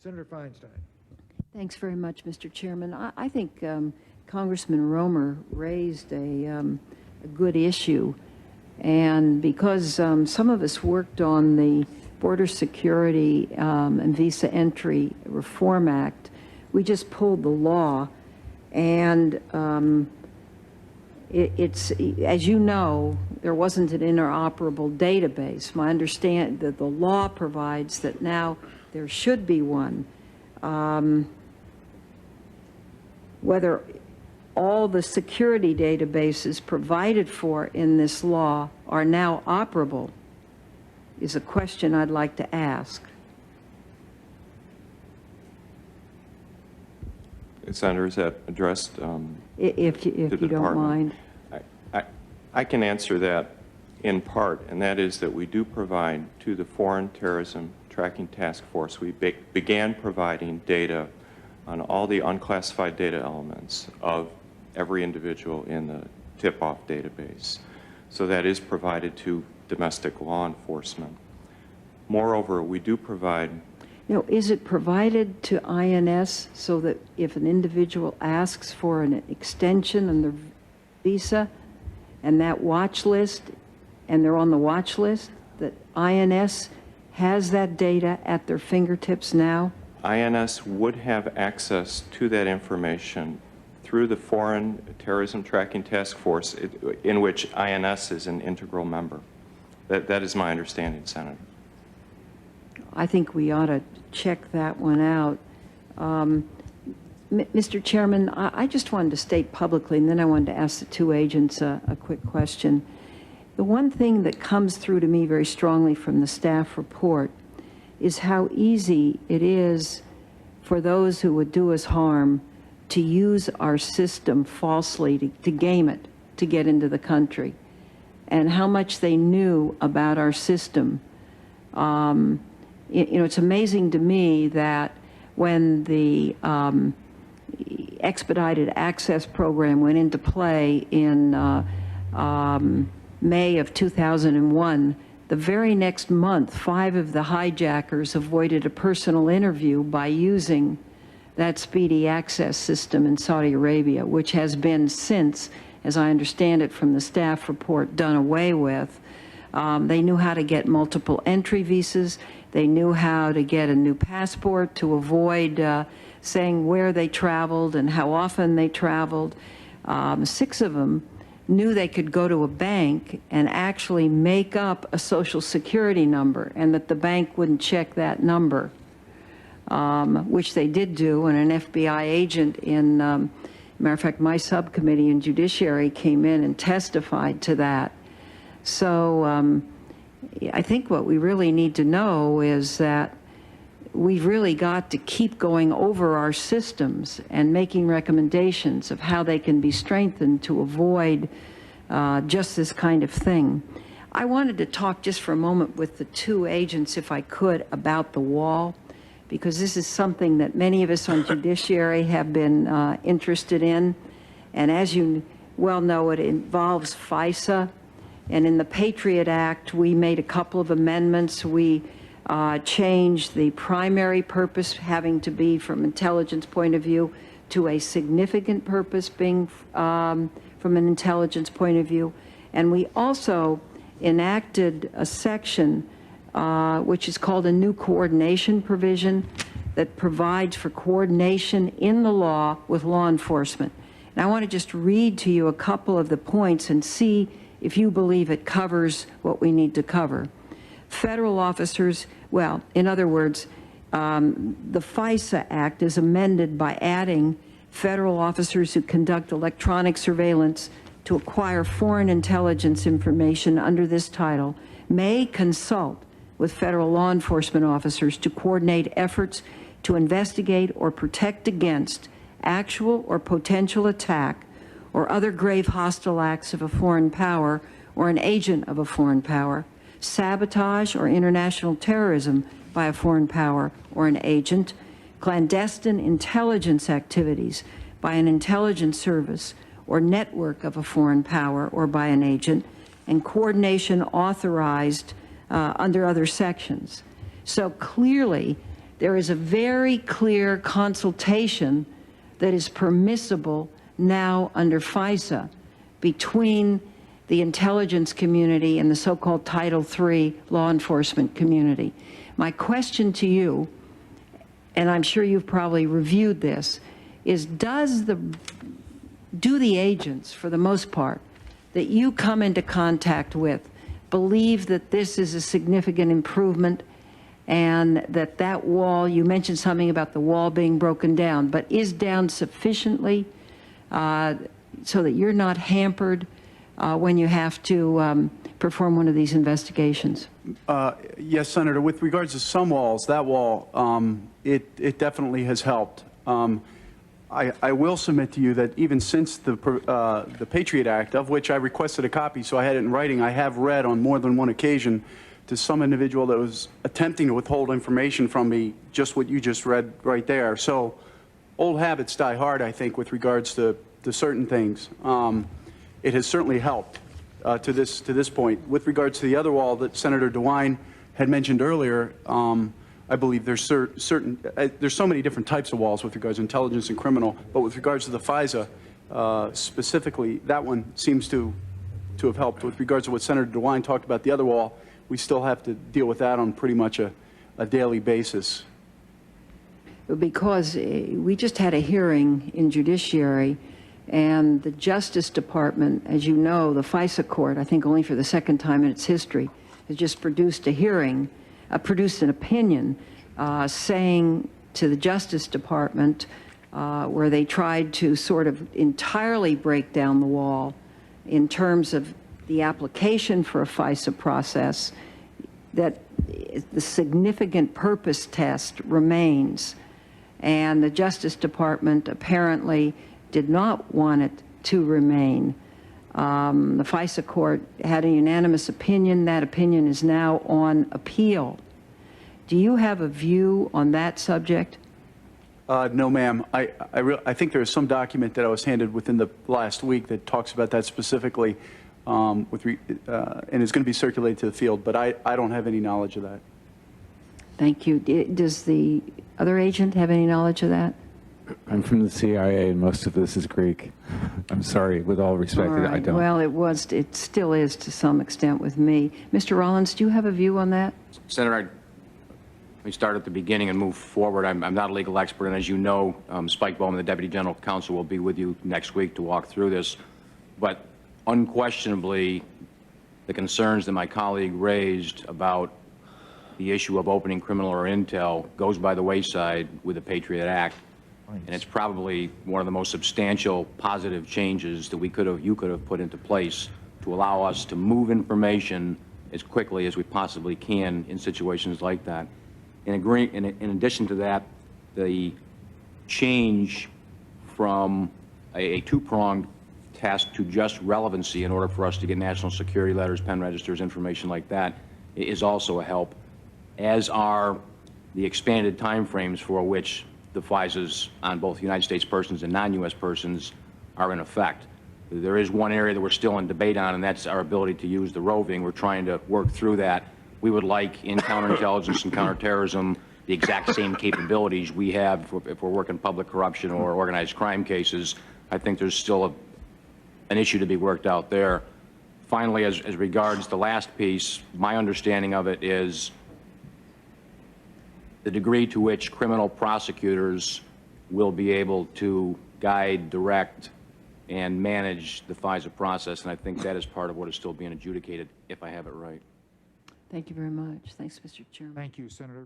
Senator Feinstein. Thanks very much, Mr. Chairman. I think Congressman Romer raised a good issue, and because some of us worked on the Border Security and Visa Entry Reform Act, we just pulled the law, and it's, as you know, there wasn't an interoperable database. My understanding that the law provides that now there should be one. Whether all the security databases provided for in this law are now operable is a question I'd like to ask. Senator, is that addressed If you don't mind. I can answer that in part, and that is that we do provide to the Foreign Terrorism Tracking Task Force, we began providing data on all the unclassified data elements of every individual in the tip-off database. So that is provided to domestic law enforcement. Moreover, we do provide... Now, is it provided to INS so that if an individual asks for an extension on their visa and that watch list, and they're on the watch list, that INS has that data at their fingertips now? INS would have access to that information through the Foreign Terrorism Tracking Task Force, in which INS is an integral member. That is my understanding, Senator. I think we ought to check that one out. Mr. Chairman, I just wanted to state publicly, and then I wanted to ask the two agents a quick question. The one thing that comes through to me very strongly from the staff report is how easy it is for those who would do us harm to use our system falsely, to game it, to get into the country, and how much they knew about our system. You know, it's amazing to me that when the expedited access program went into play in May of 2001, the very next month, 5 of the hijackers avoided a personal interview by using that speedy access system in Saudi Arabia, which has been since, as I understand it from the staff report, done away with. They knew how to get multiple entry visas. They knew how to get a new passport to avoid saying where they traveled and how often they traveled. 6 of them knew they could go to a bank and actually make up a social security number, and that the bank wouldn't check that number, which they did do, and an FBI agent in, matter of fact, my subcommittee in Judiciary came in and testified to that. So I think what we really need to know is that we've really got to keep going over our systems and making recommendations of how they can be strengthened to avoid just this kind of thing. I wanted to talk just for a moment with the two agents, if I could, about the wall, because this is something that many of us on Judiciary have been interested in. And as you well know, it involves FISA. And in the Patriot Act, we made a couple of amendments. We changed the primary purpose having to be from intelligence point of view to a significant purpose being from an intelligence point of view. And we also enacted a section which is called a new coordination provision that provides for coordination in the law with law enforcement. And I want to just read to you a couple of the points and see if you believe it covers what we need to cover. Federal officers, well, in other words, the FISA Act is amended by adding federal officers who conduct electronic surveillance to acquire foreign intelligence information under this title may consult with federal law enforcement officers to coordinate efforts to investigate or protect against actual or potential attack or other grave hostile acts of a foreign power or an agent of a foreign power, sabotage or international terrorism by a foreign power or an agent, clandestine intelligence activities by an intelligence service or network of a foreign power or by an agent, and coordination authorized under other sections. So clearly, there is a very clear consultation that is permissible now under FISA between the intelligence community and the so-called Title III law enforcement community. My question to you, and I'm sure you've probably reviewed this, is do the agents, for the most part, that you come into contact with believe that this is a significant improvement and that that wall, you mentioned something about the wall being broken down, but is down sufficiently so that you're not hampered when you have to perform one of these investigations? Yes, Senator. With regards to some walls, that wall, it definitely has helped. I will submit to you that even since the Patriot Act, of which I requested a copy, so I had it in writing, I have read on more than one occasion to some individual that was attempting to withhold information from me, just what you just read right there. So old habits die hard, I think, with regards to certain things. It has certainly helped to this point. With regards to the other wall that Senator Dianne had mentioned earlier, I believe there's there's so many different types of walls with regards to intelligence and criminal, but with regards to the FISA specifically, that one seems to have helped. With regards to what Senator Dianne talked about, the other wall, we still have to deal with that on pretty much a daily basis. Because we just had a hearing in Judiciary, and the Justice Department, as you know, the FISA court, I think only for the second time in its history, has just produced a hearing, produced an opinion saying to the Justice Department, where they tried to sort of entirely break down the wall in terms of the application for a FISA process, that the significant purpose test remains. And the Justice Department apparently did not want it to remain. The FISA court had a unanimous opinion. That opinion is now on appeal. Do you have a view on that subject? No, ma'am. I think there is some document that I was handed within the last week that talks about that specifically, and is going to be circulated to the field, but I don't have any knowledge of that. Thank you. Does the other agent have any knowledge of that? I'm from the CIA, and most of this is Greek. I'm sorry, with all respect, All right. I don't. Well, it still is to some extent with me. Mr. Rollins, do you have a view on that? Senator, let me start at the beginning and move forward. I'm not a legal expert, and as you know, Spike Bowman, the Deputy General Counsel, will be with you next week to walk through this. But unquestionably, the concerns that my colleague raised about the issue of opening criminal or intel goes by the wayside with the Patriot Act. And it's probably one of the most substantial positive changes that you could have put into place to allow us to move information as quickly as we possibly can in situations like that. In addition to that, the change from a two-pronged test to just relevancy in order for us to get national security letters, pen registers, information like that is also a help, as are the expanded timeframes for which the FISAs on both United States persons and non-U.S. persons are in effect. There is one area that we're still in debate on, and that's our ability to use the roving. We're trying to work through that. We would like in counterintelligence and counterterrorism the exact same capabilities we have if we're working public corruption or organized crime cases. I think there's still an issue to be worked out there. Finally, as regards the last piece, my understanding of it is the degree to which criminal prosecutors will be able to guide, direct, and manage the FISA process, and I think that is part of what is still being adjudicated, if I have it right. Thank you very much. Thanks, Mr. Chairman. Thank you, Senator.